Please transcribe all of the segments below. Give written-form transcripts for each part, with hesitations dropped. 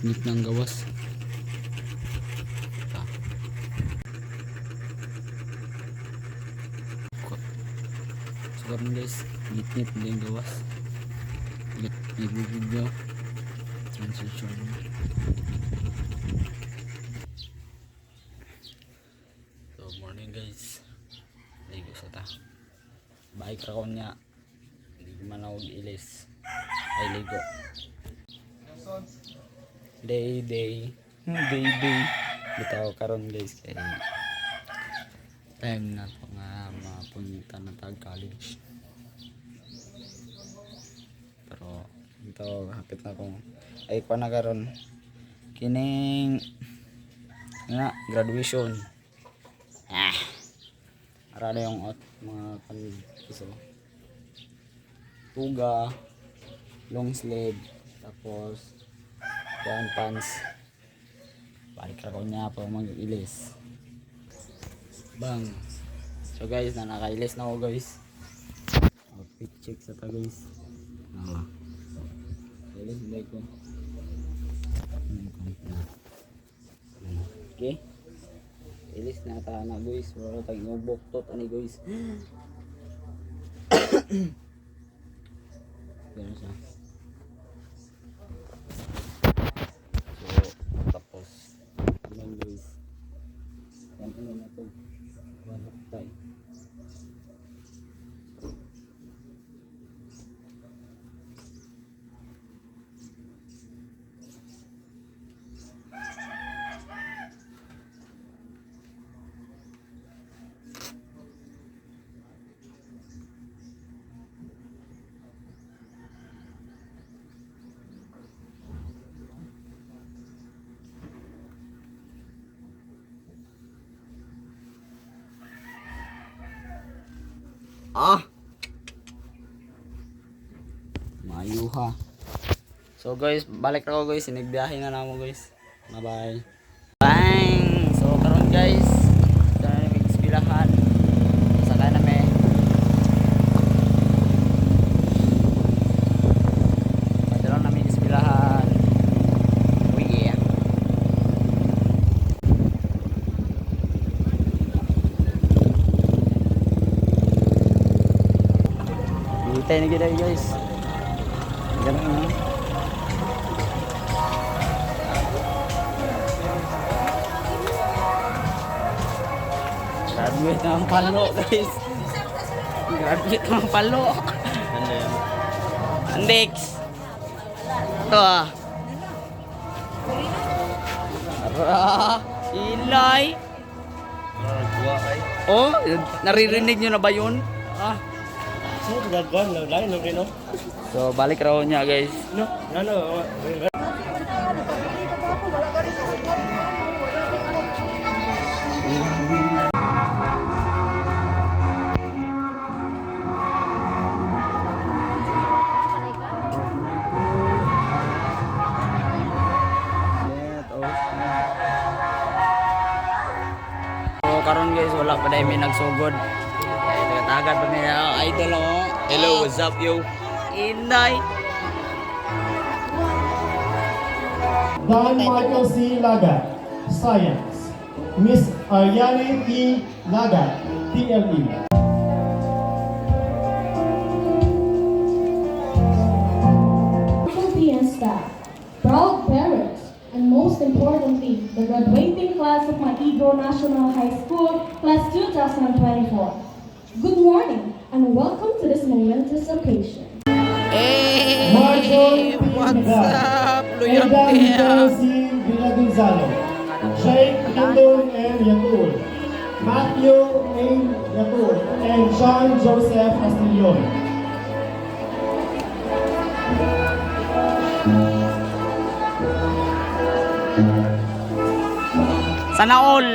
Ngit ng gawas. So karon guys, ngit na yung gawas. Nag-video transition. So morning guys, ligo sa ta. Bike ra ko niya. Hindi man ako ilis. Ay ligo. Day. Bitaw karon guys kay time na to nga mapunta na tag college. Pero ito hapit na kong ay pa na karon kining nga graduation. Ara na yung mga kanso. Tuga, long sleeve, tapos yan pants. Balik ako niya pa mag-ilis. Bang. So guys, nakailis na ako guys. Outfit check sa ta guys. Ilis na ko. Okay. Ilis na ta na guys. Wala tayong ngubok tot ani guys. Ganun siya. Mayuha. So guys, balik ako guys, sinigbiyahe na namo guys. Bye bye. So karon guys, dala na may ispilahan. Saka na may padala na may ispilahan. Oh yeah. Hintay na kita guys. Ganun. Graduate ng palo guys. Graduate ng palo. Andex. Ito Ilay. Oh, naririnig nyo na ba yun? So balik raw niya guys. So karon guys, wala pa dahil may nagsugod. Tagad pa niya idol oh. Hello, what's up yo? Inday. Don Michael C. Lagat, Science. Miss Ariane E. Lagat, TLE. Faculty and staff, proud parents, and most importantly, the graduating class of my Igor National High School, class 2024. Good morning, and welcome to this momentous occasion. Hey, what's up? Luyang Aidan C. Villagonzalo, Sheikh Indon M. Yatul, Matthew A. Yatul, and Sean Joseph Astillon. Sana all.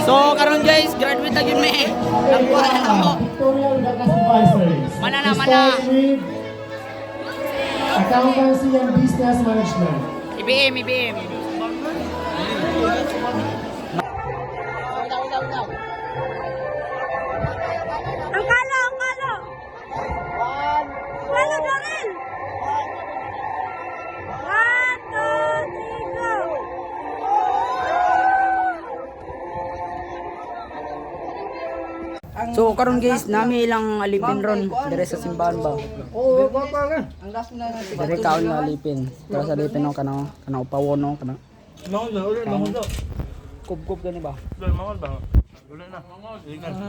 So karon guys, graduate na gyud me. Nakuha na ako. Pictorial Dakas Advisories. Mana. Start with Accountancy and Business Management. IBM. Ang kalo! Kalo, Dorel! So karon guys, nami ilang alipin ron dire sa simbahan ba. Ang last na lang. Dire kaon nga alipin. Tapos alipin no kana upawon no kana. Kubkob gani ba?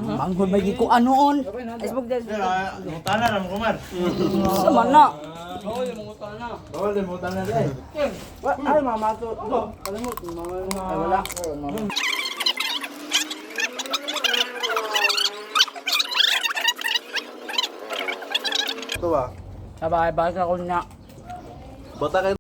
Manghod may ko anoon. Facebook din. Tana na mo kumar. Sama na. Bawal din mo tana dai. Ay, mama to. Kalimut, mama. Ay, wala. Sabay, baka ko na. Bata kayo